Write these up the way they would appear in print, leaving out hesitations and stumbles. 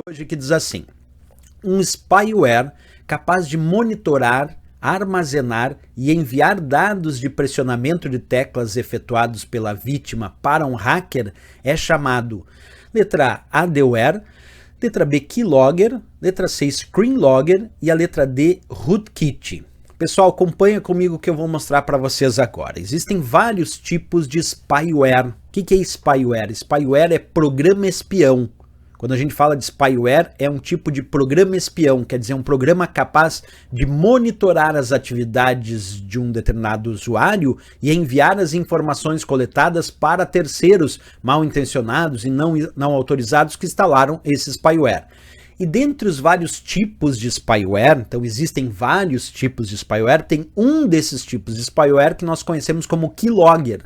hoje que diz assim: um spyware capaz de monitorar, armazenar e enviar dados de pressionamento de teclas efetuados pela vítima para um hacker é chamado letra A, adware, letra B, keylogger, letra C, screenlogger e a letra D, rootkit. Pessoal, acompanha comigo que eu vou mostrar para vocês agora. Existem vários tipos de spyware. O que é spyware? Spyware é programa espião. Quando a gente fala de spyware, é um tipo de programa espião, quer dizer, um programa capaz de monitorar as atividades de um determinado usuário e enviar as informações coletadas para terceiros mal intencionados e não autorizados que instalaram esse spyware. E dentre os vários tipos de spyware, então existem vários tipos de spyware, tem um desses tipos de spyware que nós conhecemos como keylogger.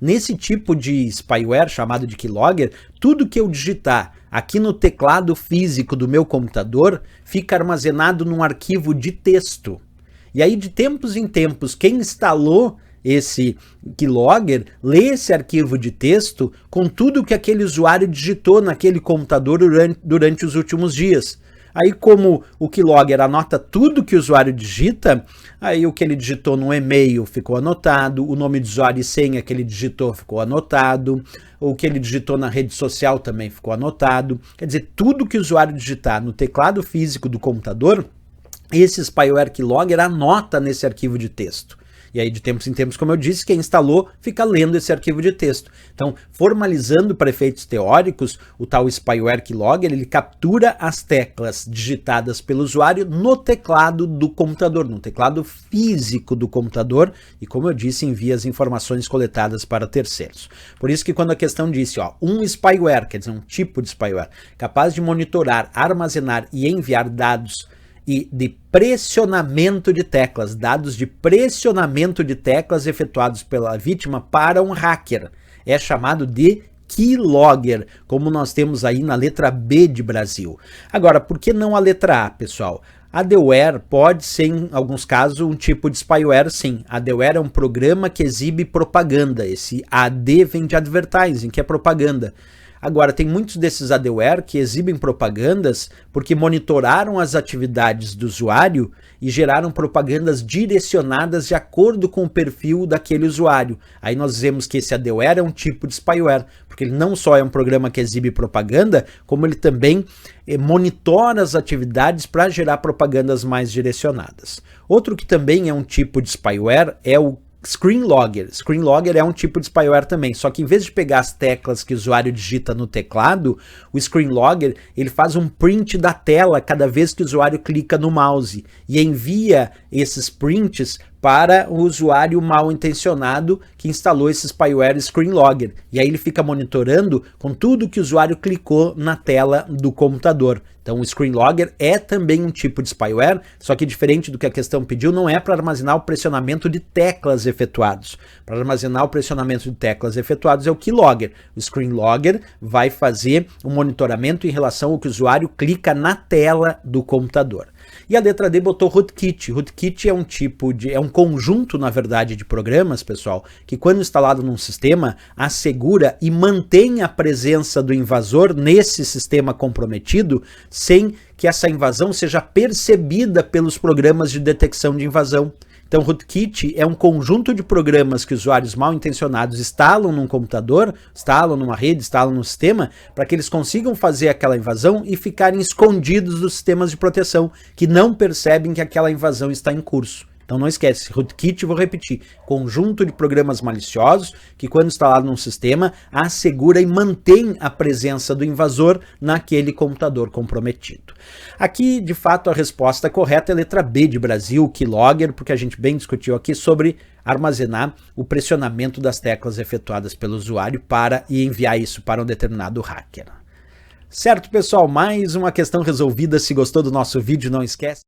Nesse tipo de spyware, chamado de keylogger, tudo que eu digitar aqui no teclado físico do meu computador fica armazenado num arquivo de texto. E aí, de tempos em tempos, quem instalou esse keylogger lê esse arquivo de texto com tudo que aquele usuário digitou naquele computador durante os últimos dias. Aí, como o keylogger anota tudo que o usuário digita, aí o que ele digitou no e-mail ficou anotado, o nome de usuário e senha que ele digitou ficou anotado, o que ele digitou na rede social também ficou anotado. Quer dizer, tudo que o usuário digitar no teclado físico do computador, esse spyware keylogger anota nesse arquivo de texto. E aí, de tempos em tempos, como eu disse, quem instalou fica lendo esse arquivo de texto. Então, formalizando para efeitos teóricos, o tal spyware keylogger, ele captura as teclas digitadas pelo usuário no teclado do computador, no teclado físico do computador, e como eu disse, envia as informações coletadas para terceiros. Por isso que quando a questão disse, um spyware, quer dizer, um tipo de spyware, capaz de monitorar, armazenar e enviar dados e de pressionamento de teclas, dados de pressionamento de teclas efetuados pela vítima para um hacker. É chamado de keylogger, como nós temos aí na letra B de Brasil. Agora, por que não a letra A, pessoal? Adware pode ser, em alguns casos, um tipo de spyware, sim. Adware é um programa que exibe propaganda. Esse AD vem de advertising, que é propaganda. Agora, tem muitos desses adware que exibem propagandas porque monitoraram as atividades do usuário e geraram propagandas direcionadas de acordo com o perfil daquele usuário. Aí nós dizemos que esse adware é um tipo de spyware, porque ele não só é um programa que exibe propaganda, como ele também monitora as atividades para gerar propagandas mais direcionadas. Outro que também é um tipo de spyware é o screenlogger. Screenlogger é um tipo de spyware também, só que em vez de pegar as teclas que o usuário digita no teclado, o screenlogger ele faz um print da tela cada vez que o usuário clica no mouse e envia esses prints para o usuário mal intencionado que instalou esse spyware screenlogger. E aí ele fica monitorando com tudo que o usuário clicou na tela do computador. Então o screenlogger é também um tipo de spyware, só que diferente do que a questão pediu, não é para armazenar o pressionamento de teclas efetuados. Para armazenar o pressionamento de teclas efetuados é o keylogger. O screenlogger vai fazer um monitoramento em relação ao que o usuário clica na tela do computador. E a letra D botou rootkit. Rootkit é um tipo de, é um conjunto, na verdade, de programas, pessoal, que quando instalado num sistema, assegura e mantém a presença do invasor nesse sistema comprometido, sem que essa invasão seja percebida pelos programas de detecção de invasão. Então, rootkit é um conjunto de programas que usuários mal intencionados instalam num computador, instalam numa rede, instalam no sistema, para que eles consigam fazer aquela invasão e ficarem escondidos dos sistemas de proteção, que não percebem que aquela invasão está em curso. Então não esquece, rootkit, vou repetir, conjunto de programas maliciosos que quando instalado num sistema, assegura e mantém a presença do invasor naquele computador comprometido. Aqui, de fato, a resposta correta é a letra B de Brasil, keylogger, porque a gente bem discutiu aqui sobre armazenar o pressionamento das teclas efetuadas pelo usuário para e enviar isso para um determinado hacker. Certo, pessoal? Mais uma questão resolvida. Se gostou do nosso vídeo, não esquece.